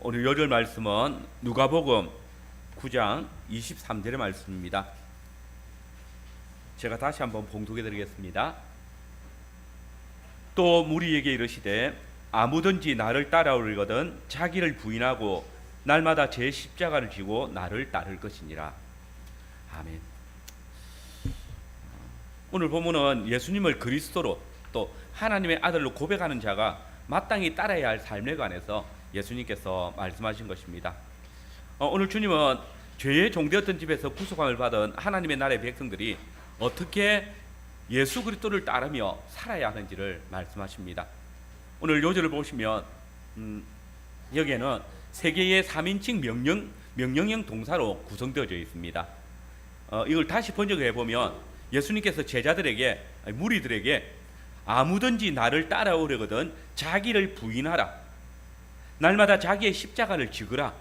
오늘 요절 말씀은 누가복음 9장 23절의 말씀입니다. 제가 다시 한번 봉독해 드리겠습니다. 또 무리에게 이르시되 아무든지 나를 따라오려거든 자기를 부인하고 날마다 제 십자가를 지고 나를 따를 것이니라. 아멘. 오늘 본문은 예수님을 그리스도로 또 하나님의 아들로 고백하는 자가 마땅히 따라야 할 삶에 관해서 예수님께서 말씀하신 것입니다. 오늘 주님은 죄의 종되었던 집에서 구속함을 받은 하나님의 나라의 백성들이 어떻게 예수 그리스도를 따르며 살아야 하는지를 말씀하십니다. 오늘 요절을 보시면 여기에는 세 개의 3인칭 명령형 동사로 구성되어져 있습니다. 이걸 다시 번역해 보면 예수님께서 제자들에게 무리들에게 아무든지 나를 따라오려거든 자기를 부인하라, 날마다 자기의 십자가를 지으라,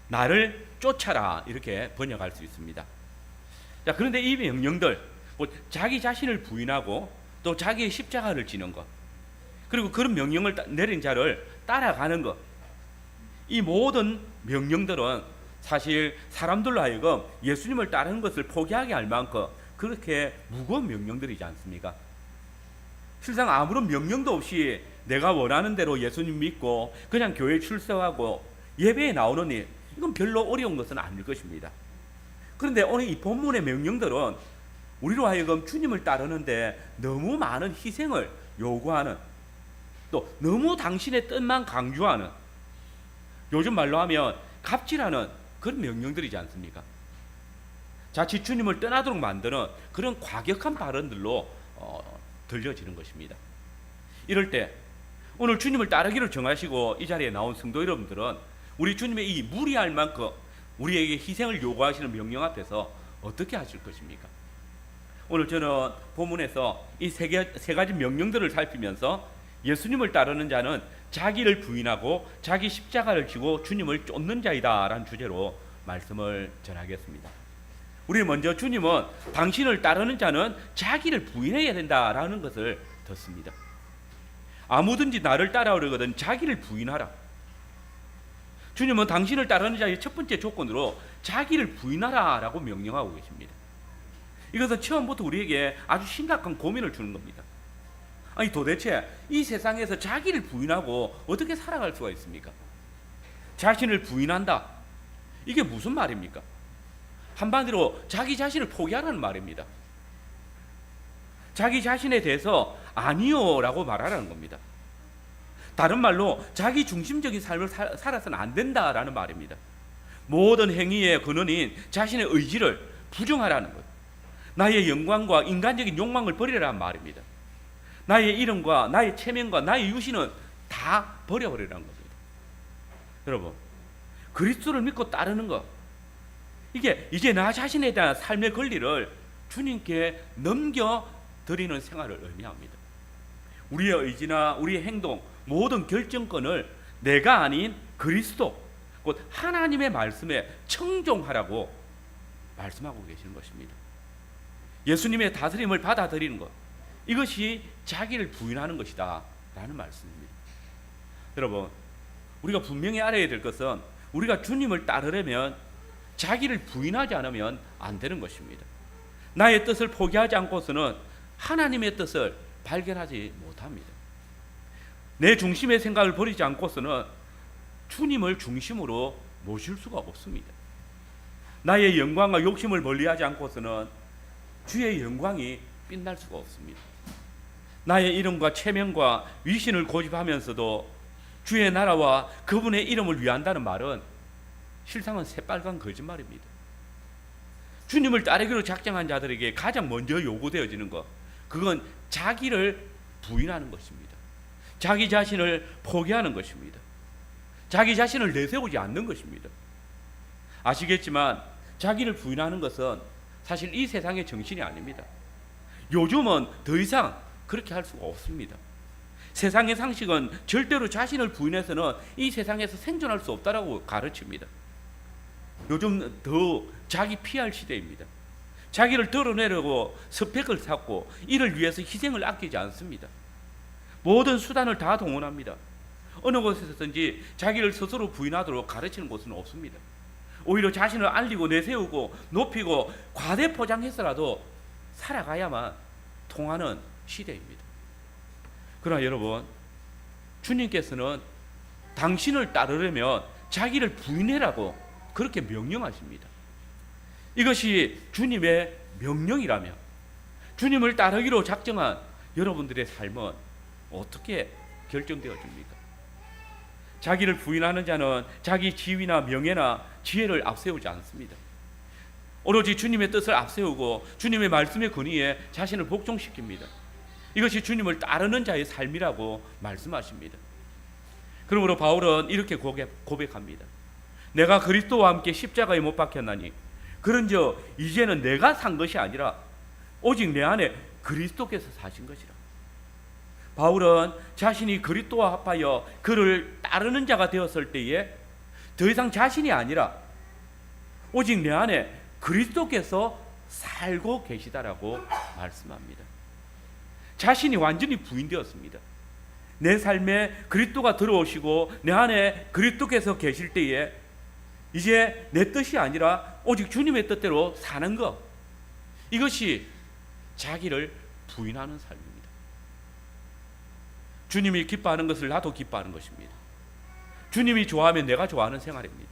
나를 쫓아라, 이렇게 번역할 수 있습니다. 자, 그런데 이 명령들, 자기 자신을 부인하고 또 자기의 십자가를 지는 것, 그리고 그런 명령을 내린 자를 따라가는 것, 이 모든 명령들은 사실 사람들로 하여금 예수님을 따르는 것을 포기하게 할 만큼 그렇게 무거운 명령들이지 않습니까? 실상 아무런 명령도 없이 내가 원하는 대로 예수님 믿고 그냥 교회 출석하고 예배에 나오는 일, 이건 별로 어려운 것은 아닐 것입니다. 그런데 오늘 이 본문의 명령들은 우리로 하여금 주님을 따르는데 너무 많은 희생을 요구하는, 또 너무 당신의 뜻만 강조하는, 요즘 말로 하면 갑질하는 그런 명령들이지 않습니까? 자칫 주님을 떠나도록 만드는 그런 과격한 발언들로 들려지는 것입니다. 이럴 때 오늘 주님을 따르기를 정하시고 이 자리에 나온 성도 여러분들은 우리 주님의 이 무리할 만큼 우리에게 희생을 요구하시는 명령 앞에서 어떻게 하실 것입니까? 오늘 저는 본문에서 이 세 가지 명령들을 살피면서 예수님을 따르는 자는 자기를 부인하고 자기 십자가를 지고 주님을 쫓는 자이다 라는 주제로 말씀을 전하겠습니다. 우리 먼저 주님은 당신을 따르는 자는 자기를 부인해야 된다라는 것을 듣습니다. 아무든지 나를 따라오려거든 자기를 부인하라. 주님은 당신을 따르는 자의 첫 번째 조건으로 자기를 부인하라 라고 명령하고 계십니다. 이것은 처음부터 우리에게 아주 심각한 고민을 주는 겁니다. 아니, 도대체 이 세상에서 자기를 부인하고 어떻게 살아갈 수가 있습니까? 자신을 부인한다, 이게 무슨 말입니까? 한마디로 자기 자신을 포기하라는 말입니다. 자기 자신에 대해서 아니요 라고 말하라는 겁니다. 다른 말로 자기 중심적인 삶을 살아서는 안 된다라는 말입니다. 모든 행위의 근원인 자신의 의지를 부정하라는 것, 나의 영광과 인간적인 욕망을 버리라는 말입니다. 나의 이름과 나의 체면과 나의 유신은 다 버려버리라는 겁니다. 여러분, 그리스도를 믿고 따르는 것, 이게 이제 나 자신에 대한 삶의 권리를 주님께 넘겨드리는 생활을 의미합니다. 우리의 의지나 우리의 행동, 모든 결정권을 내가 아닌 그리스도, 곧 하나님의 말씀에 청종하라고 말씀하고 계시는 것입니다. 예수님의 다스림을 받아들이는 것, 이것이 자기를 부인하는 것이다 라는 말씀입니다. 여러분, 우리가 분명히 알아야 될 것은 우리가 주님을 따르려면 자기를 부인하지 않으면 안 되는 것입니다. 나의 뜻을 포기하지 않고서는 하나님의 뜻을 발견하지 못합니다. 내 중심의 생각을 버리지 않고서는 주님을 중심으로 모실 수가 없습니다. 나의 영광과 욕심을 멀리하지 않고서는 주의 영광이 빛날 수가 없습니다. 나의 이름과 체면과 위신을 고집하면서도 주의 나라와 그분의 이름을 위한다는 말은 실상은 새빨간 거짓말입니다. 주님을 따르기로 작정한 자들에게 가장 먼저 요구되어지는 것, 그건 자기를 부인하는 것입니다. 자기 자신을 포기하는 것입니다. 자기 자신을 내세우지 않는 것입니다. 아시겠지만 자기를 부인하는 것은 사실 이 세상의 정신이 아닙니다. 요즘은 더 이상 그렇게 할 수가 없습니다. 세상의 상식은 절대로 자신을 부인해서는 이 세상에서 생존할 수 없다라고 가르칩니다. 요즘 더 자기 PR 시대입니다. 자기를 드러내려고 스펙을 쌓고 이를 위해서 희생을 아끼지 않습니다. 모든 수단을 다 동원합니다. 어느 곳에서든지 자기를 스스로 부인하도록 가르치는 곳은 없습니다. 오히려 자신을 알리고 내세우고 높이고 과대 포장해서라도 살아가야만 통하는 시대입니다. 그러나 여러분, 주님께서는 당신을 따르려면 자기를 부인해라고 그렇게 명령하십니다. 이것이 주님의 명령이라면 주님을 따르기로 작정한 여러분들의 삶은 어떻게 결정되어집니까? 자기를 부인하는 자는 자기 지위나 명예나 지혜를 앞세우지 않습니다. 오로지 주님의 뜻을 앞세우고 주님의 말씀의 권위에 자신을 복종시킵니다. 이것이 주님을 따르는 자의 삶이라고 말씀하십니다. 그러므로 바울은 이렇게 고백합니다. 내가 그리스도와 함께 십자가에 못 박혔나니 그런즉 이제는 내가 산 것이 아니라 오직 내 안에 그리스도께서 사신 것이라. 바울은 자신이 그리스도와 합하여 그를 따르는 자가 되었을 때에 더 이상 자신이 아니라 오직 내 안에 그리스도께서 살고 계시다라고 말씀합니다. 자신이 완전히 부인되었습니다. 내 삶에 그리스도가 들어오시고 내 안에 그리스도께서 계실 때에 이제 내 뜻이 아니라 오직 주님의 뜻대로 사는 것, 이것이 자기를 부인하는 삶입니다. 주님이 기뻐하는 것을 나도 기뻐하는 것입니다. 주님이 좋아하면 내가 좋아하는 생활입니다.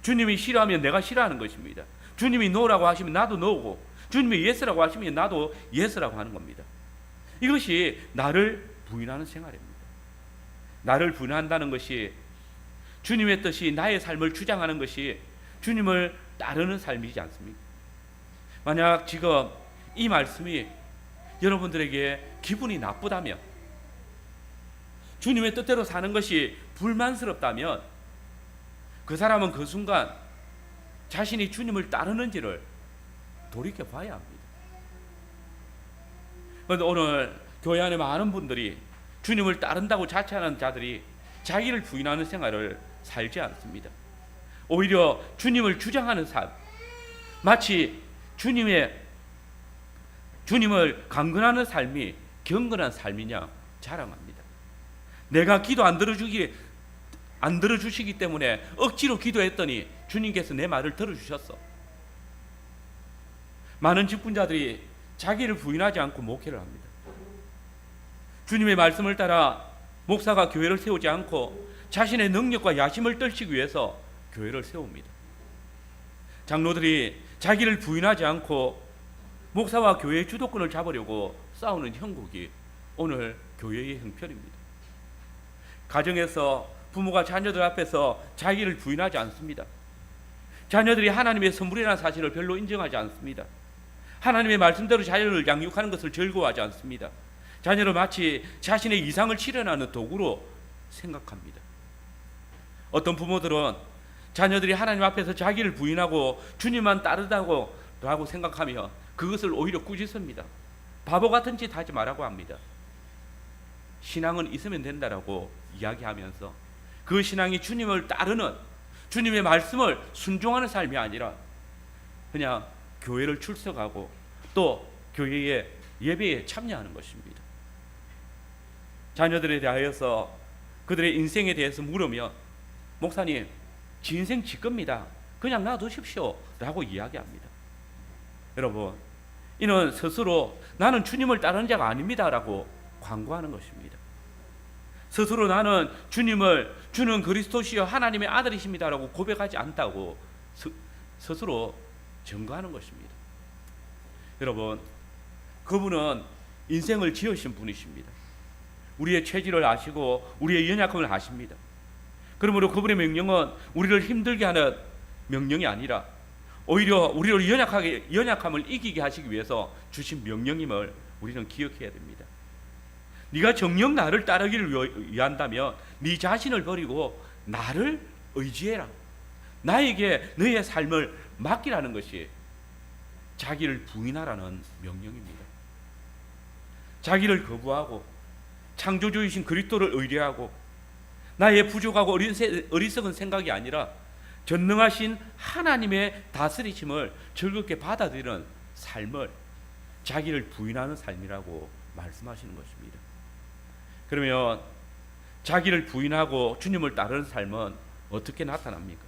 주님이 싫어하면 내가 싫어하는 것입니다. 주님이 노라고 하시면 나도 노고, 주님이 예스라고 하시면 나도 예스라고 하는 겁니다. 이것이 나를 부인하는 생활입니다. 나를 부인한다는 것이, 주님의 뜻이 나의 삶을 주장하는 것이 주님을 따르는 삶이지 않습니까? 만약 지금 이 말씀이 여러분들에게 기분이 나쁘다면, 주님의 뜻대로 사는 것이 불만스럽다면 그 사람은 그 순간 자신이 주님을 따르는지를 돌이켜봐야 합니다. 그런데 오늘 교회 안에 많은 분들이 주님을 따른다고 자처하는 자들이 자기를 부인하는 생활을 살지 않습니다. 오히려 주님을 주장하는 삶, 마치 주님을 강건하는 삶이 경건한 삶이냐 자랑합니다. 내가 기도 안 들어주시기 때문에 억지로 기도했더니 주님께서 내 말을 들어주셨어. 많은 직분자들이 자기를 부인하지 않고 목회를 합니다. 주님의 말씀을 따라 목사가 교회를 세우지 않고 자신의 능력과 야심을 떨치기 위해서 교회를 세웁니다. 장로들이 자기를 부인하지 않고 목사와 교회의 주도권을 잡으려고 싸우는 형국이 오늘 교회의 형편입니다. 가정에서 부모가 자녀들 앞에서 자기를 부인하지 않습니다. 자녀들이 하나님의 선물이라는 사실을 별로 인정하지 않습니다. 하나님의 말씀대로 자녀를 양육하는 것을 즐거워하지 않습니다. 자녀를 마치 자신의 이상을 실현하는 도구로 생각합니다. 어떤 부모들은 자녀들이 하나님 앞에서 자기를 부인하고 주님만 따르다고 생각하며 그것을 오히려 꾸짖습니다. 바보 같은 짓 하지 말라고 합니다. 신앙은 있으면 된다라고 이야기하면서 그 신앙이 주님을 따르는, 주님의 말씀을 순종하는 삶이 아니라 그냥 교회를 출석하고 또 교회의 예배에 참여하는 것입니다. 자녀들에 대하여서 그들의 인생에 대해서 물으면 목사님, 지 인생 지 겁니다. 그냥 놔두십시오 라고 이야기합니다. 여러분, 이는 스스로 나는 주님을 따르는 자가 아닙니다 라고 광고하는 것입니다. 스스로 나는 주는 그리스도시여 하나님의 아들이십니다 라고 고백하지 않다고 스스로 증거하는 것입니다. 여러분, 그분은 인생을 지으신 분이십니다. 우리의 체질을 아시고 우리의 연약함을 아십니다. 그러므로 그분의 명령은 우리를 힘들게 하는 명령이 아니라 오히려 우리를 연약함을 이기게 하시기 위해서 주신 명령임을 우리는 기억해야 됩니다. 네가 정녕 나를 따르기를 위한다면 네 자신을 버리고 나를 의지해라. 나에게 너의 삶을 맡기라는 것이 자기를 부인하라는 명령입니다. 자기를 거부하고 창조주이신 그리스도를 의뢰하고 나의 부족하고 어리석은 생각이 아니라 전능하신 하나님의 다스리심을 즐겁게 받아들이는 삶을 자기를 부인하는 삶이라고 말씀하시는 것입니다. 그러면 자기를 부인하고 주님을 따르는 삶은 어떻게 나타납니까?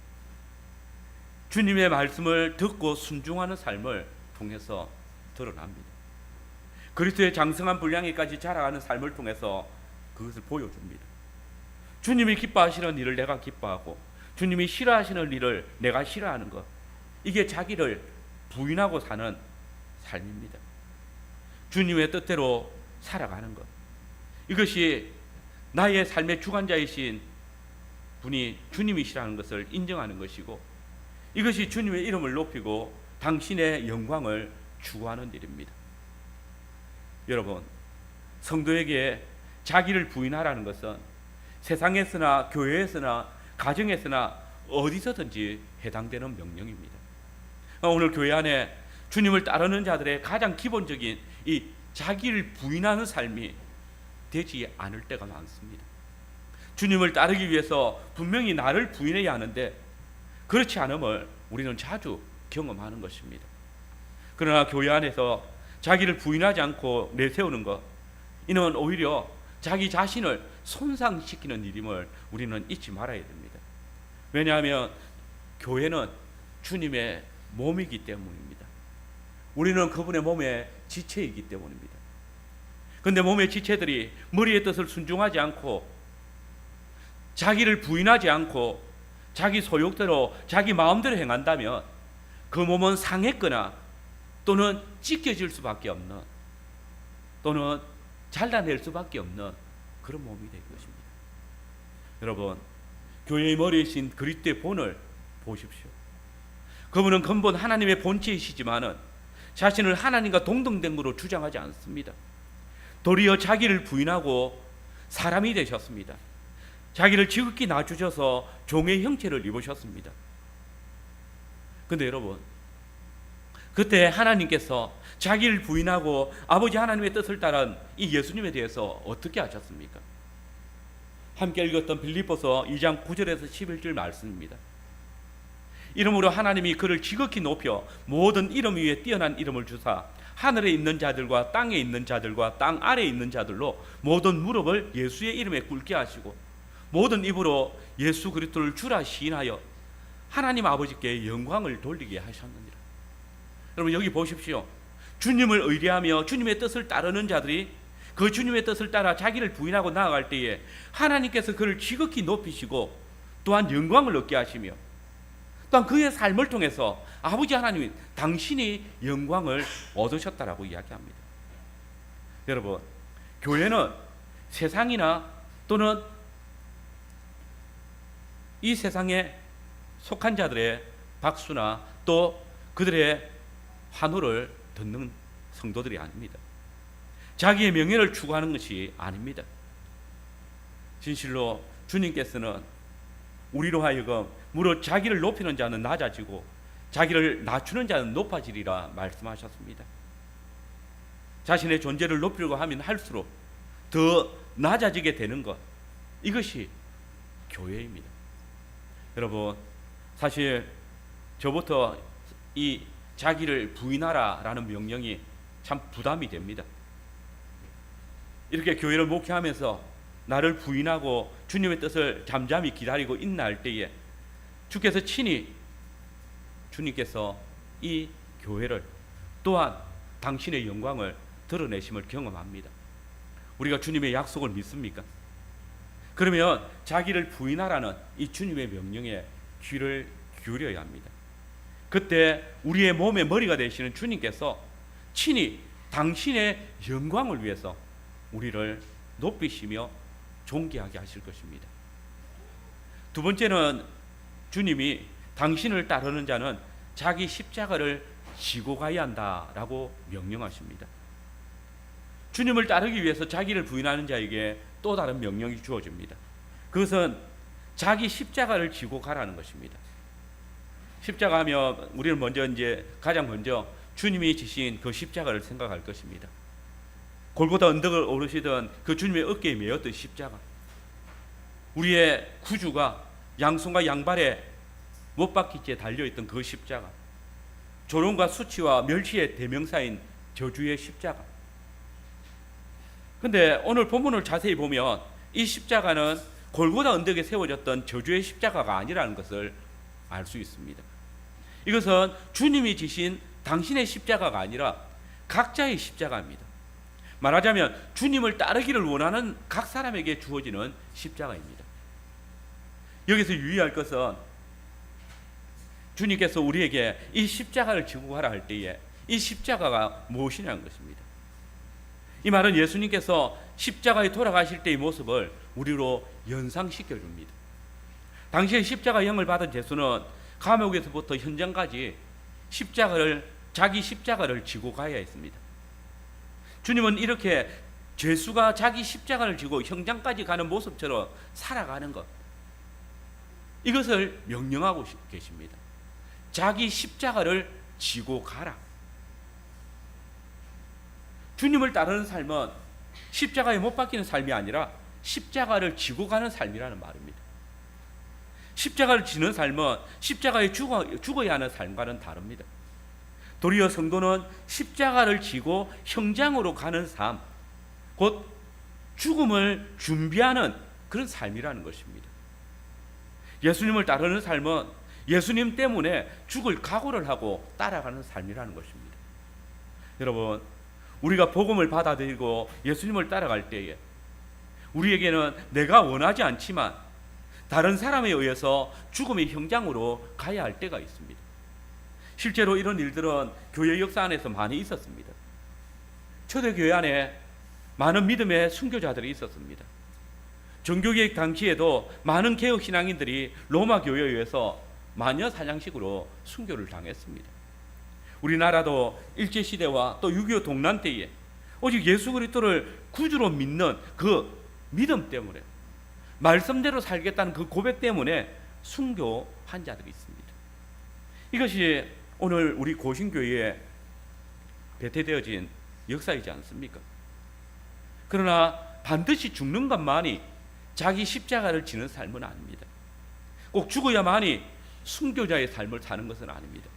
주님의 말씀을 듣고 순종하는 삶을 통해서 드러납니다. 그리스도의 장성한 분량에까지 자라가는 삶을 통해서 그것을 보여줍니다. 주님이 기뻐하시는 일을 내가 기뻐하고 주님이 싫어하시는 일을 내가 싫어하는 것, 이게 자기를 부인하고 사는 삶입니다. 주님의 뜻대로 살아가는 것, 이것이 나의 삶의 주관자이신 분이 주님이시라는 것을 인정하는 것이고, 이것이 주님의 이름을 높이고 당신의 영광을 추구하는 일입니다. 여러분, 성도에게 자기를 부인하라는 것은 세상에서나 교회에서나 가정에서나 어디서든지 해당되는 명령입니다. 오늘 교회 안에 주님을 따르는 자들의 가장 기본적인 이 자기를 부인하는 삶이 되지 않을 때가 많습니다. 주님을 따르기 위해서 분명히 나를 부인해야 하는데 그렇지 않음을 우리는 자주 경험하는 것입니다. 그러나 교회 안에서 자기를 부인하지 않고 내세우는 것, 이는 오히려 자기 자신을 손상시키는 일임을 우리는 잊지 말아야 됩니다. 왜냐하면 교회는 주님의 몸이기 때문입니다. 우리는 그분의 몸의 지체이기 때문입니다. 그런데 몸의 지체들이 머리의 뜻을 순종하지 않고 자기를 부인하지 않고 자기 소욕대로 자기 마음대로 행한다면 그 몸은 상했거나 또는 찢겨질 수밖에 없는, 또는 잘라낼 수밖에 없는 그런 몸이 될 것입니다. 여러분, 교회의 머리이신 그리스도의 본을 보십시오. 그분은 근본 하나님의 본체이시지만은 자신을 하나님과 동등됨으로 주장하지 않습니다. 도리어 자기를 부인하고 사람이 되셨습니다. 자기를 지극히 낮추셔서 종의 형체를 입으셨습니다. 그런데 여러분, 그때 하나님께서 자기를 부인하고 아버지 하나님의 뜻을 따른 이 예수님에 대해서 어떻게 하셨습니까? 함께 읽었던 빌립보서 2장 9절에서 11절 말씀입니다. 이름으로 하나님이 그를 지극히 높여 모든 이름 위에 뛰어난 이름을 주사 하늘에 있는 자들과 땅에 있는 자들과 땅 아래에 있는 자들로 모든 무릎을 예수의 이름에 꿇게 하시고 모든 입으로 예수 그리스도를 주라 시인하여 하나님 아버지께 영광을 돌리게 하셨느니라. 여러분, 여기 보십시오. 주님을 의뢰하며 주님의 뜻을 따르는 자들이 그 주님의 뜻을 따라 자기를 부인하고 나아갈 때에 하나님께서 그를 지극히 높이시고 또한 영광을 얻게 하시며 또한 그의 삶을 통해서 아버지 하나님이 당신이 영광을 얻으셨다라고 이야기합니다. 여러분, 교회는 세상이나 또는 이 세상에 속한 자들의 박수나 또 그들의 환호를 듣는 성도들이 아닙니다. 자기의 명예를 추구하는 것이 아닙니다. 진실로 주님께서는 우리로 하여금 무릇 자기를 높이는 자는 낮아지고 자기를 낮추는 자는 높아지리라 말씀하셨습니다. 자신의 존재를 높이려고 하면 할수록 더 낮아지게 되는 것, 이것이 교회입니다. 여러분, 사실 저부터 이 자기를 부인하라라는 명령이 참 부담이 됩니다. 이렇게 교회를 목회하면서 나를 부인하고 주님의 뜻을 잠잠히 기다리고 인내할 때에 주께서 친히 주님께서 이 교회를 또한 당신의 영광을 드러내심을 경험합니다. 우리가 주님의 약속을 믿습니까? 그러면 자기를 부인하라는 이 주님의 명령에 귀를 기울여야 합니다. 그때 우리의 몸의 머리가 되시는 주님께서 친히 당신의 영광을 위해서 우리를 높이시며 존귀하게 하실 것입니다. 두 번째는 주님이 당신을 따르는 자는 자기 십자가를 지고 가야 한다라고 명령하십니다. 주님을 따르기 위해서 자기를 부인하는 자에게 또 다른 명령이 주어집니다. 그것은 자기 십자가를 지고 가라는 것입니다. 십자가 하면 우리는 가장 먼저 주님이 지신 그 십자가를 생각할 것입니다. 골고다 언덕을 오르시던 그 주님의 어깨에 메었던 십자가, 우리의 구주가 양손과 양발에 못 박히기에 달려있던 그 십자가, 조롱과 수치와 멸시의 대명사인 저주의 십자가. 근데 오늘 본문을 자세히 보면 이 십자가는 골고다 언덕에 세워졌던 저주의 십자가가 아니라는 것을 알 수 있습니다. 이것은 주님이 지신 당신의 십자가가 아니라 각자의 십자가입니다. 말하자면 주님을 따르기를 원하는 각 사람에게 주어지는 십자가입니다. 여기서 유의할 것은 주님께서 우리에게 이 십자가를 지고 가라 할 때에 이 십자가가 무엇이냐는 것입니다. 이 말은 예수님께서 십자가에 돌아가실 때의 모습을 우리로 연상시켜 줍니다. 당시에 십자가 형을 받은 예수는 감옥에서부터 현장까지 자기 십자가를 지고 가야 했습니다. 주님은 이렇게 죄수가 자기 십자가를 지고 현장까지 가는 모습처럼 살아가는 것, 이것을 명령하고 계십니다. 자기 십자가를 지고 가라. 주님을 따르는 삶은 십자가에 못 박히는 삶이 아니라 십자가를 지고 가는 삶이라는 말입니다. 십자가를 지는 삶은 십자가에 죽어야 하는 삶과는 다릅니다. 도리어 성도는 십자가를 지고 형장으로 가는 삶, 곧 죽음을 준비하는 그런 삶이라는 것입니다. 예수님을 따르는 삶은 예수님 때문에 죽을 각오를 하고 따라가는 삶이라는 것입니다. 여러분, 우리가 복음을 받아들이고 예수님을 따라갈 때에 우리에게는 내가 원하지 않지만 다른 사람에 의해서 죽음의 현장으로 가야 할 때가 있습니다. 실제로 이런 일들은 교회 역사 안에서 많이 있었습니다. 초대교회 안에 많은 믿음의 순교자들이 있었습니다. 종교개혁 당시에도 많은 개혁 신앙인들이 로마 교회에 의해서 마녀 사냥식으로 순교를 당했습니다. 우리나라도 일제시대와 또 6.25 동란 때에 오직 예수 그리스도를 구주로 믿는 그 믿음 때문에, 말씀대로 살겠다는 그 고백 때문에 순교한 자들이 있습니다. 이것이 오늘 우리 고신교회에 배태되어진 역사이지 않습니까? 그러나 반드시 죽는 것만이 자기 십자가를 지는 삶은 아닙니다. 꼭 죽어야만이 순교자의 삶을 사는 것은 아닙니다.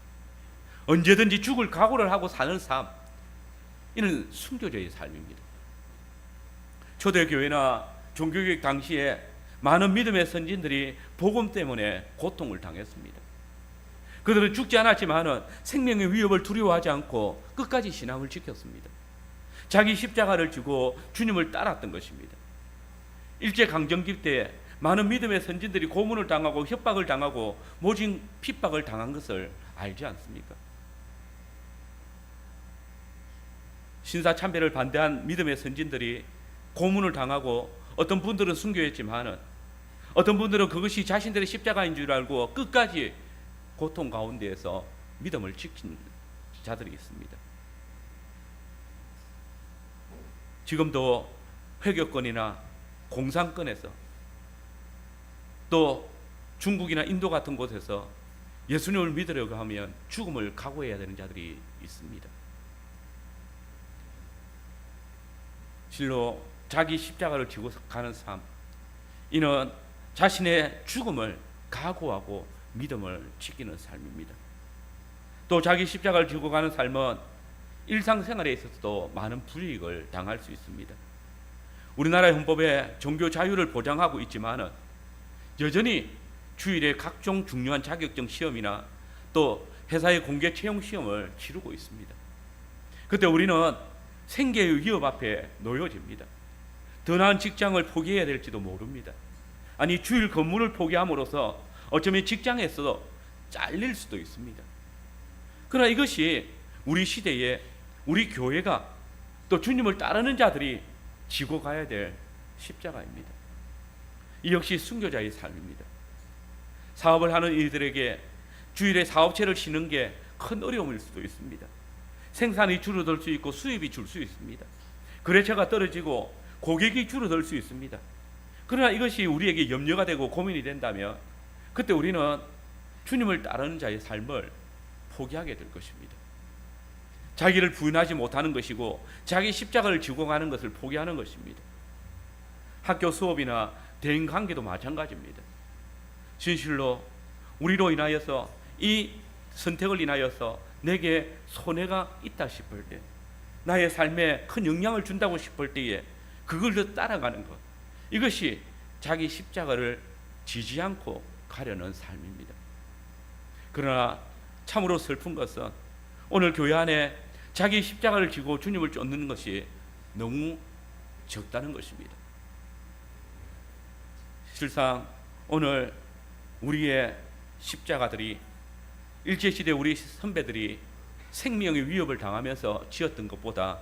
언제든지 죽을 각오를 하고 사는 삶, 이는 순교자의 삶입니다. 초대교회나 종교개혁 당시에 많은 믿음의 선진들이 복음 때문에 고통을 당했습니다. 그들은 죽지 않았지만 생명의 위협을 두려워하지 않고 끝까지 신앙을 지켰습니다. 자기 십자가를 지고 주님을 따랐던 것입니다. 일제강점기 때 많은 믿음의 선진들이 고문을 당하고 협박을 당하고 모진 핍박을 당한 것을 알지 않습니까? 신사참배를 반대한 믿음의 선진들이 고문을 당하고 어떤 분들은 순교했지만 어떤 분들은 그것이 자신들의 십자가인 줄 알고 끝까지 고통 가운데에서 믿음을 지킨 자들이 있습니다. 지금도 회교권이나 공산권에서 또 중국이나 인도 같은 곳에서 예수님을 믿으려고 하면 죽음을 각오해야 되는 자들이 있습니다. 실로 자기 십자가를 지고 가는 삶, 이는 자신의 죽음을 각오하고 믿음을 지키는 삶입니다. 또 자기 십자가를 지고 가는 삶은 일상생활에 있어서도 많은 불이익을 당할 수 있습니다. 우리나라의 헌법에 종교 자유를 보장하고 있지만 여전히 주일에 각종 중요한 자격증 시험이나 또 회사의 공개 채용 시험을 치르고 있습니다. 그때 우리는 생계의 위협 앞에 놓여집니다. 더 나은 직장을 포기해야 될지도 모릅니다. 아니, 주일 근무를 포기함으로써 어쩌면 직장에서 잘릴 수도 있습니다. 그러나 이것이 우리 시대에 우리 교회가 또 주님을 따르는 자들이 지고 가야 될 십자가입니다. 이 역시 순교자의 삶입니다. 사업을 하는 이들에게 주일에 사업체를 쉬는 게 큰 어려움일 수도 있습니다. 생산이 줄어들 수 있고 수입이 줄 수 있습니다. 거래처가 떨어지고 고객이 줄어들 수 있습니다. 그러나 이것이 우리에게 염려가 되고 고민이 된다면 그때 우리는 주님을 따르는 자의 삶을 포기하게 될 것입니다. 자기를 부인하지 못하는 것이고 자기 십자가를 지고 가는 것을 포기하는 것입니다. 학교 수업이나 대인 관계도 마찬가지입니다. 진실로 우리로 인하여서 이 선택을 인하여서 내게 손해가 있다 싶을 때, 나의 삶에 큰 영향을 준다고 싶을 때에 그걸 따라가는 것, 이것이 자기 십자가를 지지 않고 가려는 삶입니다. 그러나 참으로 슬픈 것은 오늘 교회 안에 자기 십자가를 지고 주님을 쫓는 것이 너무 적다는 것입니다. 실상 오늘 우리의 십자가들이 일제시대 우리 선배들이 생명의 위협을 당하면서 지었던 것보다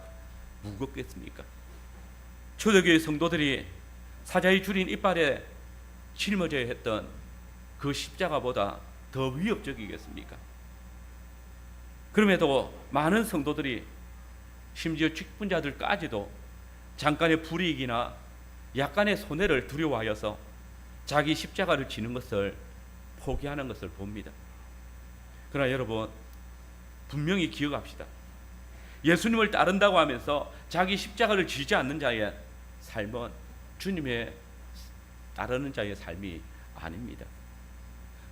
무겁겠습니까? 초대교회 성도들이 사자의 줄인 이빨에 짊어져야 했던 그 십자가보다 더 위협적이겠습니까? 그럼에도 많은 성도들이, 심지어 직분자들까지도 잠깐의 불이익이나 약간의 손해를 두려워하여서 자기 십자가를 지는 것을 포기하는 것을 봅니다. 그러나 여러분, 분명히 기억합시다. 예수님을 따른다고 하면서 자기 십자가를 지지 않는 자의 삶은 주님의 따르는 자의 삶이 아닙니다.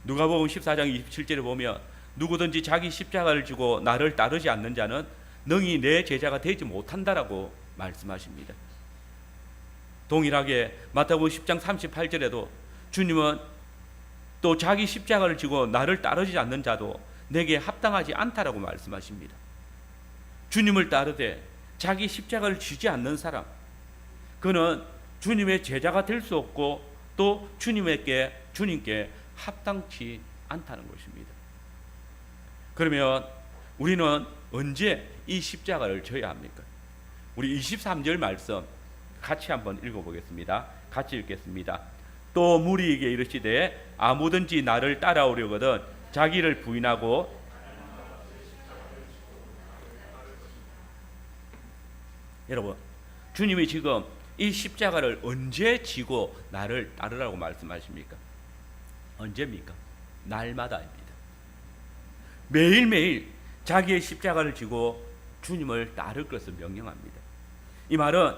누가복음 14장 27절에 보면 누구든지 자기 십자가를 지고 나를 따르지 않는 자는 능히 내 제자가 되지 못한다라고 말씀하십니다. 동일하게 마태복음 10장 38절에도 주님은 또 자기 십자가를 지고 나를 따르지 않는 자도 내게 합당하지 않다라고 말씀하십니다. 주님을 따르되 자기 십자가를 지지 않는 사람, 그는 주님의 제자가 될 수 없고 또 주님께 합당치 않다는 것입니다. 그러면 우리는 언제 이 십자가를 져야 합니까? 우리 23절 말씀 같이 한번 읽어보겠습니다. 같이 읽겠습니다. 또 무리에게 이르시되 아무든지 나를 따라오려거든 자기를 부인하고, 여러분, 주님이 지금 이 십자가를 언제 지고 나를 따르라고 말씀하십니까? 언제입니까? 날마다입니다. 매일매일 자기의 십자가를 지고 주님을 따를 것을 명령합니다. 이 말은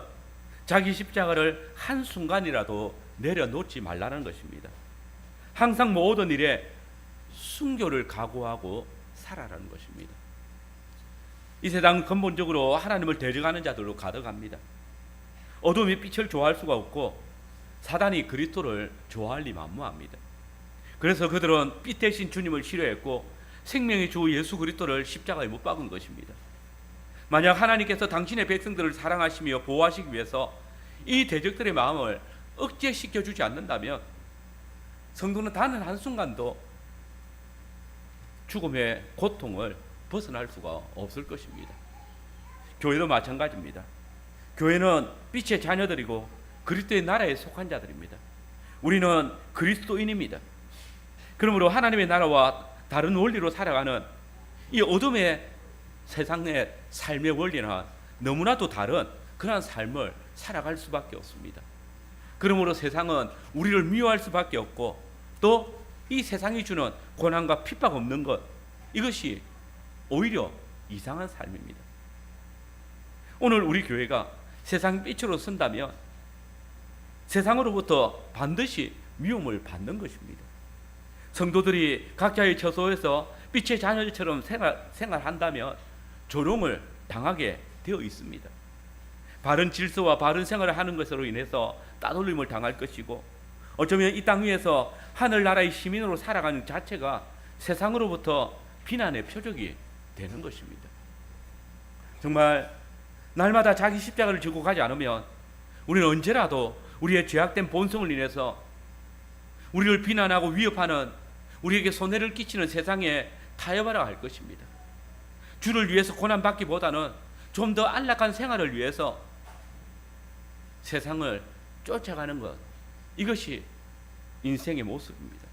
자기 십자가를 한순간이라도 내려놓지 말라는 것입니다. 항상 모든 일에 순교를 각오하고 살아라는 것입니다. 이 세상은 근본적으로 하나님을 대적하는 자들로 가득합니다. 어둠이 빛을 좋아할 수가 없고 사단이 그리스도를 좋아할 리 만무합니다. 그래서 그들은 빛 대신 주님을 싫어했고 생명의 주 예수 그리스도를 십자가에 못 박은 것입니다. 만약 하나님께서 당신의 백성들을 사랑하시며 보호하시기 위해서 이 대적들의 마음을 억제시켜 주지 않는다면 성도는 단 한순간도 죽음의 고통을 벗어날 수가 없을 것입니다. 교회도 마찬가지입니다. 교회는 빛의 자녀들이고 그리스도의 나라에 속한 자들입니다. 우리는 그리스도인입니다. 그러므로 하나님의 나라와 다른 원리로 살아가는 이 어둠의 세상의 삶의 원리나 너무나도 다른 그러한 삶을 살아갈 수밖에 없습니다. 그러므로 세상은 우리를 미워할 수밖에 없고 또 이 세상이 주는 고난과 핍박 없는 것, 이것이 오히려 이상한 삶입니다. 오늘 우리 교회가 세상 빛으로 선다면 세상으로부터 반드시 미움을 받는 것입니다. 성도들이 각자의 처소에서 빛의 자녀처럼 생활한다면 조롱을 당하게 되어 있습니다. 바른 질서와 바른 생활을 하는 것으로 인해서 따돌림을 당할 것이고, 어쩌면 이 땅 위에서 하늘나라의 시민으로 살아가는 자체가 세상으로부터 비난의 표적이 되는 것입니다. 정말 날마다 자기 십자가를 지고 가지 않으면 우리는 언제라도 우리의 죄악된 본성을 인해서 우리를 비난하고 위협하는, 우리에게 손해를 끼치는 세상에 타협하려 할 것입니다. 주를 위해서 고난받기보다는 좀 더 안락한 생활을 위해서 세상을 쫓아가는 것, 이것이 인생의 모습입니다.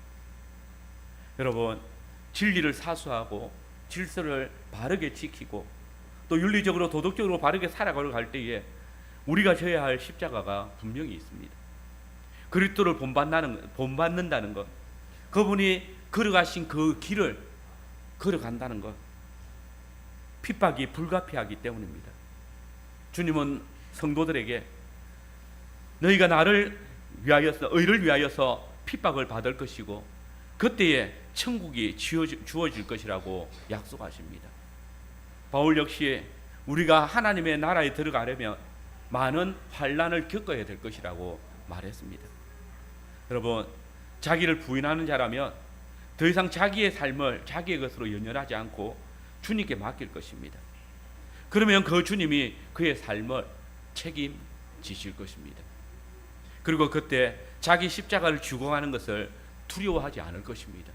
여러분, 진리를 사수하고 질서를 바르게 지키고 또 윤리적으로 도덕적으로 바르게 살아갈 때에 우리가 져야 할 십자가가 분명히 있습니다. 그리스도를 본받는다는 것, 그분이 걸어가신 그 길을 걸어간다는 것, 핍박이 불가피하기 때문입니다. 주님은 성도들에게 너희가 나를 위하여서, 의를 위하여서 핍박을 받을 것이고 그때에 천국이 주어질 것이라고 약속하십니다. 바울 역시 우리가 하나님의 나라에 들어가려면 많은 환난을 겪어야 될 것이라고 말했습니다. 여러분, 자기를 부인하는 자라면 더 이상 자기의 삶을 자기의 것으로 연연하지 않고 주님께 맡길 것입니다. 그러면 그 주님이 그의 삶을 책임지실 것입니다. 그리고 그때 자기 십자가를 지고 가는 것을 두려워하지 않을 것입니다.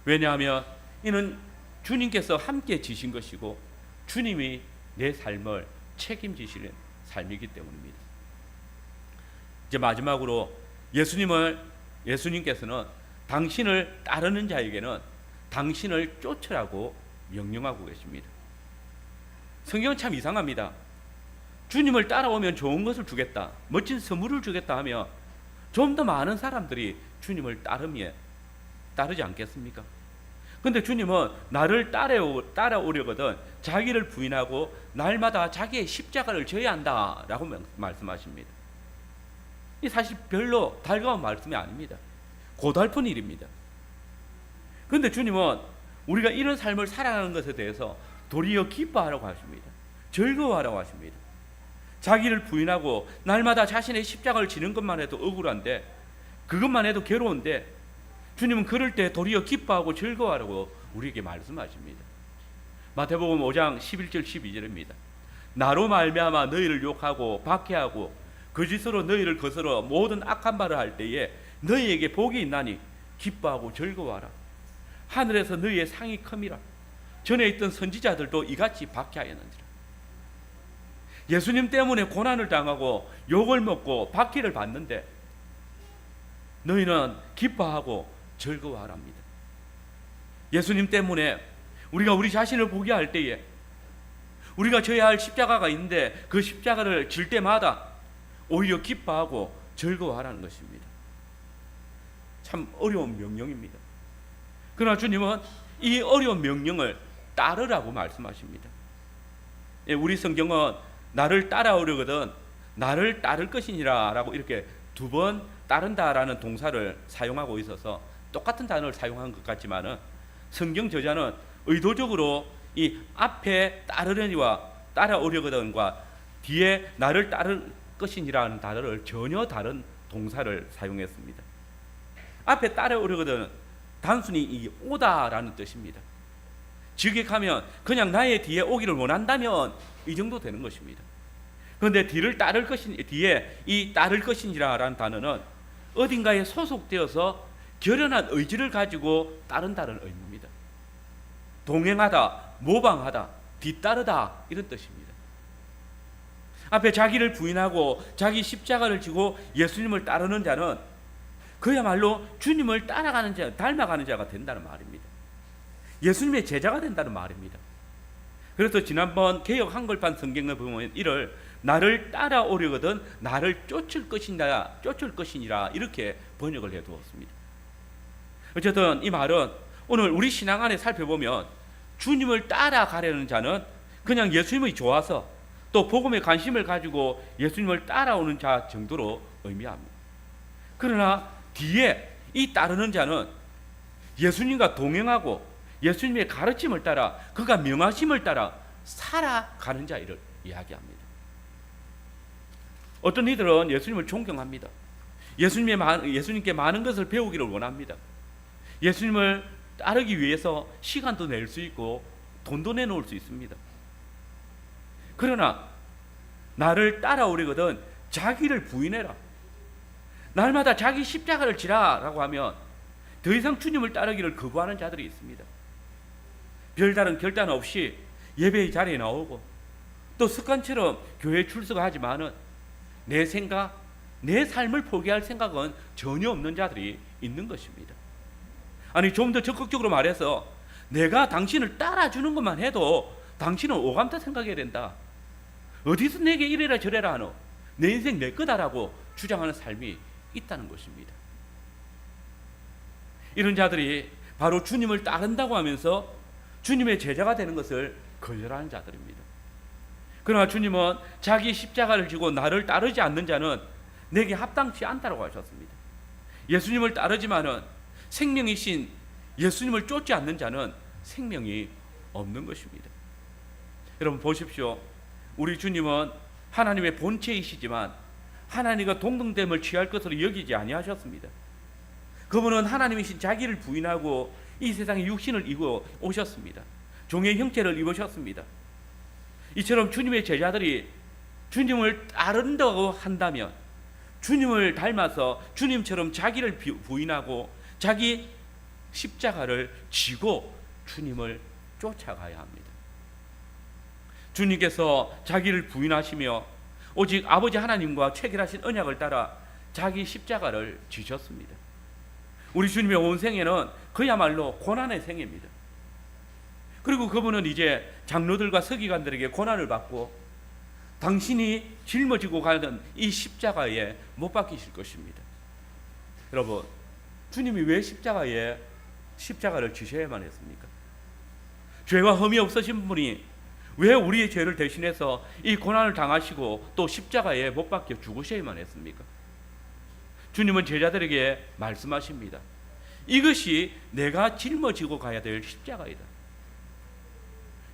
왜냐하면 이는 주님께서 함께 지신 것이고 주님이 내 삶을 책임지시는 삶이기 때문입니다. 이제 마지막으로 예수님께서는 당신을 따르는 자에게는 당신을 쫓으라고 명령하고 계십니다. 성경은 참 이상합니다. 주님을 따라오면 좋은 것을 주겠다, 멋진 선물을 주겠다 하며 좀 더 많은 사람들이 주님을 따르지 않겠습니까? 근데 주님은 나를 따라오려거든 자기를 부인하고 날마다 자기의 십자가를 져야 한다라고 말씀하십니다. 이 사실 별로 달가운 말씀이 아닙니다. 고달픈 일입니다. 그런데 주님은 우리가 이런 삶을 살아가는 것에 대해서 도리어 기뻐하라고 하십니다. 즐거워하라고 하십니다. 자기를 부인하고 날마다 자신의 십자가를 지는 것만 해도 억울한데, 그것만 해도 괴로운데 주님은 그럴 때 도리어 기뻐하고 즐거워하라고 우리에게 말씀하십니다. 마태복음 5장 11절 12절입니다. 나로 말미암아 너희를 욕하고 박해하고 거짓으로 너희를 거스러 모든 악한 말을 할 때에 너희에게 복이 있나니 기뻐하고 즐거워하라. 하늘에서 너희의 상이 큼이라. 전에 있던 선지자들도 이같이 박해하였느니라. 예수님 때문에 고난을 당하고 욕을 먹고 박해를 받는데 너희는 기뻐하고 즐거워하랍니다. 예수님 때문에 우리가 우리 자신을 보게 할 때에 우리가 져야 할 십자가가 있는데 그 십자가를 질 때마다 오히려 기뻐하고 즐거워하라는 것입니다. 참 어려운 명령입니다. 그러나 주님은 이 어려운 명령을 따르라고 말씀하십니다. 우리 성경은 나를 따라오려거든 나를 따를 것이니라 라고 이렇게 두 번 따른다라는 동사를 사용하고 있어서 똑같은 단어를 사용한 것 같지만은 성경 저자는 의도적으로 이 앞에 따르려니와 따라오려거든과 뒤에 나를 따를 것이니라는 단어를 전혀 다른 동사를 사용했습니다. 앞에 따라오려거든 단순히 이 오다라는 뜻입니다. 직역하면 그냥 나의 뒤에 오기를 원한다면 이 정도 되는 것입니다. 그런데 뒤에 이 따를 것이니라라는 단어는 어딘가에 소속되어서 결연한 의지를 가지고 따른다는 의미입니다. 동행하다, 모방하다, 뒤따르다 이런 뜻입니다. 앞에 자기를 부인하고 자기 십자가를 지고 예수님을 따르는 자는 그야말로 주님을 따라가는 자, 닮아가는 자가 된다는 말입니다. 예수님의 제자가 된다는 말입니다. 그래서 지난번 개역 한글판 성경을 보면 이를 나를 따라오려거든 나를 쫓을 것이니라 이렇게 번역을 해두었습니다. 어쨌든 이 말은 오늘 우리 신앙 안에 살펴보면 주님을 따라가려는 자는 그냥 예수님이 좋아서 또 복음에 관심을 가지고 예수님을 따라오는 자 정도로 의미합니다. 그러나 뒤에 이 따르는 자는 예수님과 동행하고 예수님의 가르침을 따라 그가 명하심을 따라 살아가는 자를 이야기합니다. 어떤 이들은 예수님을 존경합니다. 예수님께 많은 것을 배우기를 원합니다. 예수님을 따르기 위해서 시간도 낼 수 있고 돈도 내놓을 수 있습니다. 그러나 나를 따라오려거든 자기를 부인해라. 날마다 자기 십자가를 지라라고 하면 더 이상 주님을 따르기를 거부하는 자들이 있습니다. 별다른 결단 없이 예배의 자리에 나오고 또 습관처럼 교회에 출석하지만은 내 생각, 내 삶을 포기할 생각은 전혀 없는 자들이 있는 것입니다. 아니 좀 더 적극적으로 말해서 내가 당신을 따라주는 것만 해도 당신은 오감타 생각해야 된다. 어디서 내게 이래라 저래라 하노. 내 인생 내 거다라고 주장하는 삶이 있다는 것입니다. 이런 자들이 바로 주님을 따른다고 하면서 주님의 제자가 되는 것을 거절하는 자들입니다. 그러나 주님은 자기 십자가를 지고 나를 따르지 않는 자는 내게 합당치 않다고 하셨습니다. 예수님을 따르지만은 생명이신 예수님을 쫓지 않는 자는 생명이 없는 것입니다. 여러분 보십시오. 우리 주님은 하나님의 본체이시지만 하나님과 동등됨을 취할 것으로 여기지 아니하셨습니다. 그분은 하나님이신 자기를 부인하고 이 세상에 육신을 입어 오셨습니다. 종의 형체를 입으셨습니다. 이처럼 주님의 제자들이 주님을 따른다고 한다면 주님을 닮아서 주님처럼 자기를 부인하고 자기 십자가를 지고 주님을 쫓아가야 합니다. 주님께서 자기를 부인하시며 오직 아버지 하나님과 체결하신 언약을 따라 자기 십자가를 지셨습니다. 우리 주님의 온 생애는 그야말로 고난의 생애입니다. 그리고 그분은 이제 장로들과 서기관들에게 고난을 받고 당신이 짊어지고 가는 이 십자가에 못 박히실 것입니다. 여러분, 주님이 왜 십자가를 지셔야만 했습니까? 죄와 흠이 없으신 분이 왜 우리의 죄를 대신해서 이 고난을 당하시고 또 십자가에 못 박혀 죽으셔야만 했습니까? 주님은 제자들에게 말씀하십니다. 이것이 내가 짊어지고 가야 될 십자가이다.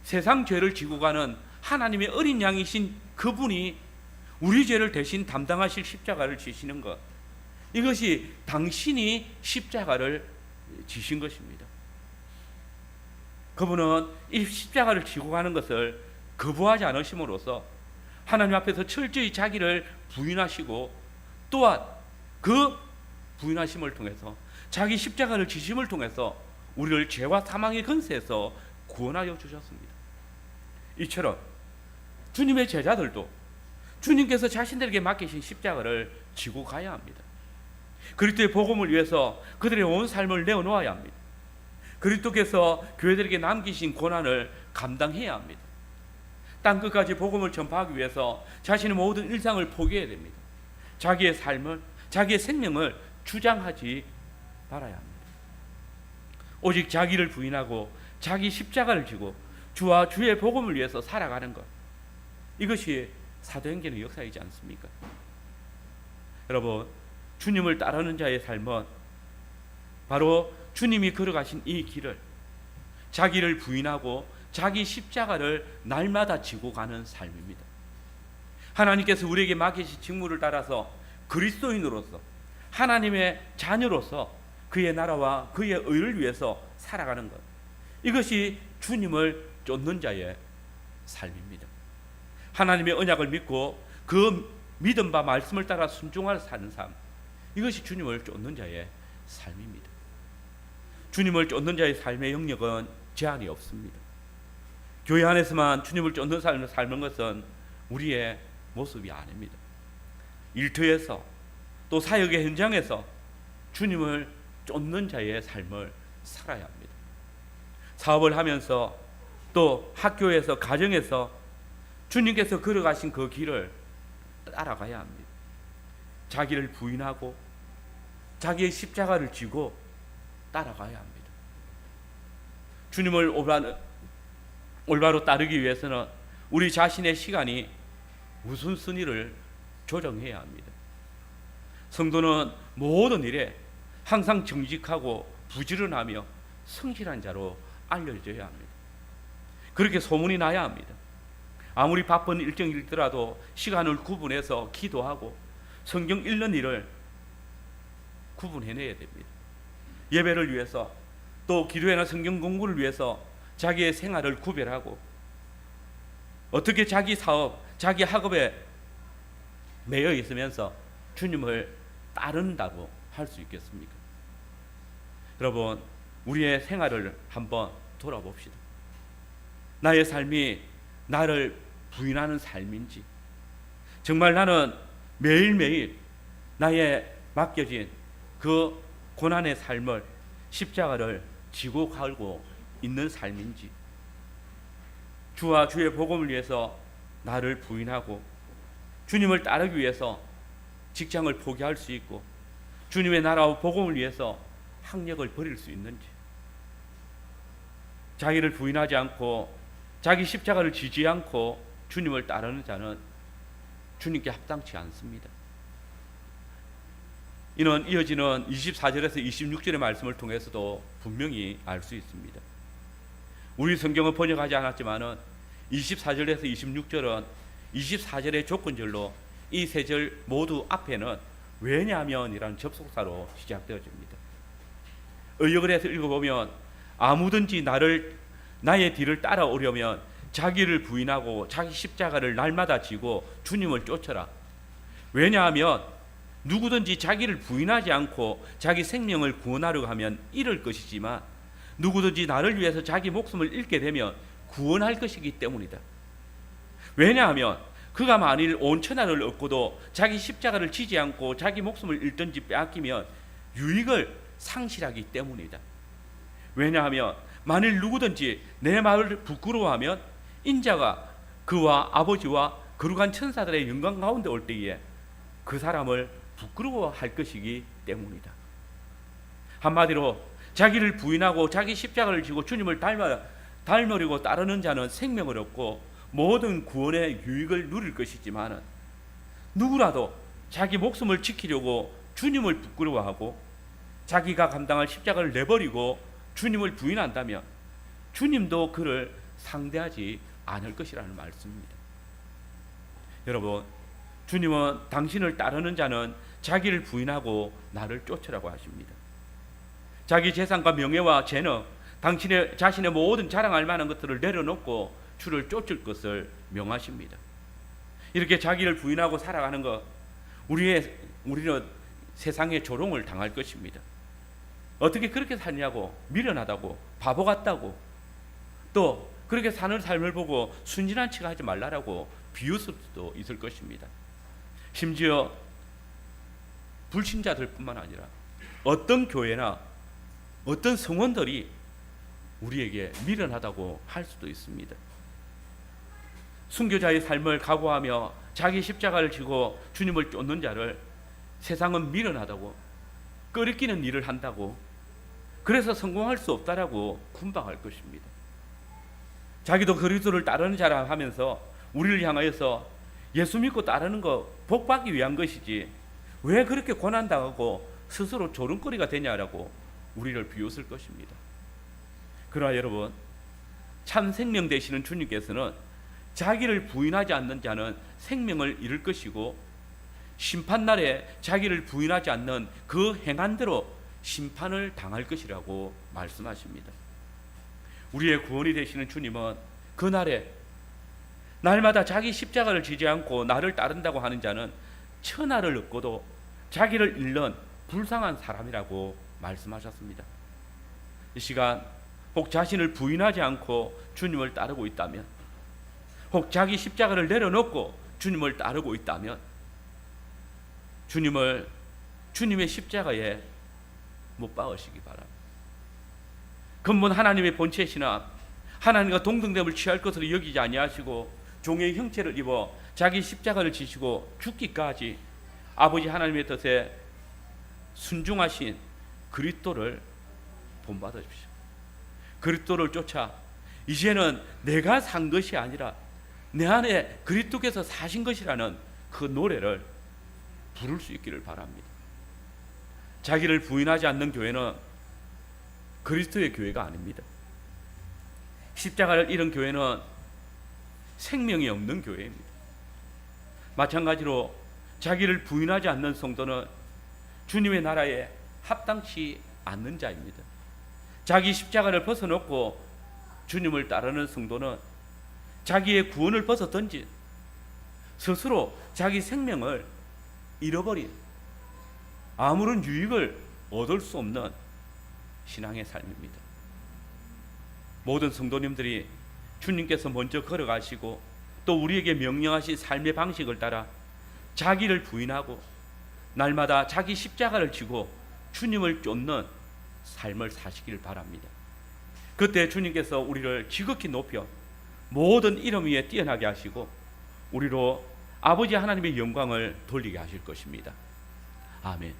세상 죄를 지고 가는 하나님의 어린 양이신 그분이 우리 죄를 대신 담당하실 십자가를 지시는 것, 이것이 당신이 십자가를 지신 것입니다. 그분은 이 십자가를 지고 가는 것을 거부하지 않으심으로써 하나님 앞에서 철저히 자기를 부인하시고 또한 그 부인하심을 통해서 자기 십자가를 지심을 통해서 우리를 죄와 사망의 근세에서 구원하여 주셨습니다. 이처럼 주님의 제자들도 주님께서 자신들에게 맡기신 십자가를 지고 가야 합니다. 그리스도의 복음을 위해서 그들의 온 삶을 내어놓아야 합니다. 그리스도께서 교회들에게 남기신 고난을 감당해야 합니다. 땅끝까지 복음을 전파하기 위해서 자신의 모든 일상을 포기해야 됩니다. 자기의 삶을, 자기의 생명을 주장하지 말아야 합니다. 오직 자기를 부인하고 자기 십자가를 지고 주와 주의 복음을 위해서 살아가는 것, 이것이 사도행전의 역사이지 않습니까? 여러분, 주님을 따르는 자의 삶은 바로 주님이 걸어가신 이 길을, 자기를 부인하고 자기 십자가를 날마다 지고 가는 삶입니다. 하나님께서 우리에게 맡기신 직무를 따라서 그리스도인으로서, 하나님의 자녀로서 그의 나라와 그의 의를 위해서 살아가는 것, 이것이 주님을 쫓는 자의 삶입니다. 하나님의 언약을 믿고 그 믿음 바 말씀을 따라 순종하여 사는 삶, 이것이 주님을 쫓는 자의 삶입니다. 주님을 쫓는 자의 삶의 영역은 제한이 없습니다. 교회 안에서만 주님을 쫓는 삶을 삶는 것은 우리의 모습이 아닙니다. 일터에서 또 사역의 현장에서 주님을 쫓는 자의 삶을 살아야 합니다. 사업을 하면서 또 학교에서, 가정에서 주님께서 걸어가신 그 길을 따라가야 합니다. 자기를 부인하고 자기의 십자가를 지고 따라가야 합니다. 주님을 올바로 따르기 위해서는 우리 자신의 시간이 우선순위를 조정해야 합니다. 성도는 모든 일에 항상 정직하고 부지런하며 성실한 자로 알려져야 합니다. 그렇게 소문이 나야 합니다. 아무리 바쁜 일정이더라도 시간을 구분해서 기도하고 성경 읽는 일을 구분해내야 됩니다. 예배를 위해서 또 기도회나 성경 공부를 위해서 자기의 생활을 구별하고 어떻게 자기 사업, 자기 학업에 매여 있으면서 주님을 따른다고 할 수 있겠습니까? 여러분, 우리의 생활을 한번 돌아봅시다. 나의 삶이 나를 부인하는 삶인지, 정말 나는 매일매일 나의 맡겨진 그 고난의 삶을, 십자가를 지고 가고 있는 삶인지, 주와 주의 복음을 위해서 나를 부인하고 주님을 따르기 위해서 직장을 포기할 수 있고 주님의 나라와 복음을 위해서 학력을 버릴 수 있는지, 자기를 부인하지 않고 자기 십자가를 지지 않고 주님을 따르는 자는 주님께 합당치 않습니다. 이는 이어지는 24절에서 26절의 말씀을 통해서도 분명히 알 수 있습니다. 우리 성경은 번역하지 않았지만은 24절에서 26절은 24절의 조건절로 이 세 절 모두 앞에는 왜냐하면이라는 접속사로 시작되어집니다. 의역을 해서 읽어보면 아무든지 나의 뒤를 따라오려면 자기를 부인하고 자기 십자가를 날마다 지고 주님을 쫓아라. 왜냐하면 누구든지 자기를 부인하지 않고 자기 생명을 구원하려고 하면 잃을 것이지만 누구든지 나를 위해서 자기 목숨을 잃게 되면 구원할 것이기 때문이다. 왜냐하면 그가 만일 온 천하를 얻고도 자기 십자가를 지지 않고 자기 목숨을 잃든지 빼앗기면 유익을 상실하기 때문이다. 왜냐하면 만일 누구든지 내 말을 부끄러워하면 인자가 그와 아버지와 거룩한 천사들의 영광 가운데 올 때에 그 사람을 부끄러워할 것이기 때문이다. 한마디로 자기를 부인하고 자기 십자가를 지고 주님을 닮으려고 따르는 자는 생명을 얻고 모든 구원의 유익을 누릴 것이지만 누구라도 자기 목숨을 지키려고 주님을 부끄러워하고 자기가 감당할 십자가를 내버리고 주님을 부인한다면 주님도 그를 상대하지 않을 것이라는 말씀입니다. 여러분, 주님은 당신을 따르는 자는 자기를 부인하고 나를 쫓으라고 하십니다. 자기 재산과 명예와 재능, 자신의 모든 자랑할 만한 것들을 내려놓고 주를 쫓을 것을 명하십니다. 이렇게 자기를 부인하고 살아가는 것, 우리는 세상의 조롱을 당할 것입니다. 어떻게 그렇게 사냐고, 미련하다고, 바보 같다고, 또 그렇게 사는 삶을 보고 순진한 척 하지 말라라고 비웃을 수도 있을 것입니다. 심지어 불신자들뿐만 아니라 어떤 교회나 어떤 성원들이 우리에게 미련하다고 할 수도 있습니다. 순교자의 삶을 각오하며 자기 십자가를 지고 주님을 쫓는 자를 세상은 미련하다고, 끄리끼는 일을 한다고, 그래서 성공할 수 없다라고 군방할 것입니다. 자기도 그리스도를 따르는 자라 하면서 우리를 향하여서 예수 믿고 따르는 거 복받기 위한 것이지 왜 그렇게 고난당하고 스스로 조롱거리가 되냐라고 우리를 비웃을 것입니다. 그러나 여러분, 참 생명 되시는 주님께서는 자기를 부인하지 않는 자는 생명을 잃을 것이고 심판날에 자기를 부인하지 않는 그 행한대로 심판을 당할 것이라고 말씀하십니다. 우리의 구원이 되시는 주님은 그날에 날마다 자기 십자가를 지지 않고 나를 따른다고 하는 자는 천하를 얻고도 자기를 잃는 불쌍한 사람이라고 말씀하셨습니다. 이 시간 혹 자신을 부인하지 않고 주님을 따르고 있다면, 혹 자기 십자가를 내려놓고 주님을 따르고 있다면 주님의 십자가에 못 박으시기 바랍니다. 근본 하나님의 본체시나 하나님과 동등됨을 취할 것으로 여기지 아니하시고 종의 형체를 입어 자기 십자가를 지시고 죽기까지 아버지 하나님의 뜻에 순종하신 그리스도를 본받으십시오. 그리스도를 쫓아 이제는 내가 산 것이 아니라 내 안에 그리스도께서 사신 것이라는 그 노래를 부를 수 있기를 바랍니다. 자기를 부인하지 않는 교회는 그리스도의 교회가 아닙니다. 십자가를 잃은 교회는 생명이 없는 교회입니다. 마찬가지로 자기를 부인하지 않는 성도는 주님의 나라에 합당치 않는 자입니다. 자기 십자가를 벗어놓고 주님을 따르는 성도는 자기의 구원을 벗어 던진, 스스로 자기 생명을 잃어버린, 아무런 유익을 얻을 수 없는 신앙의 삶입니다. 모든 성도님들이 주님께서 먼저 걸어가시고 또 우리에게 명령하신 삶의 방식을 따라 자기를 부인하고 날마다 자기 십자가를 지고 주님을 쫓는 삶을 사시길 바랍니다. 그때 주님께서 우리를 지극히 높여 모든 이름 위에 뛰어나게 하시고 우리로 아버지 하나님의 영광을 돌리게 하실 것입니다. 아멘.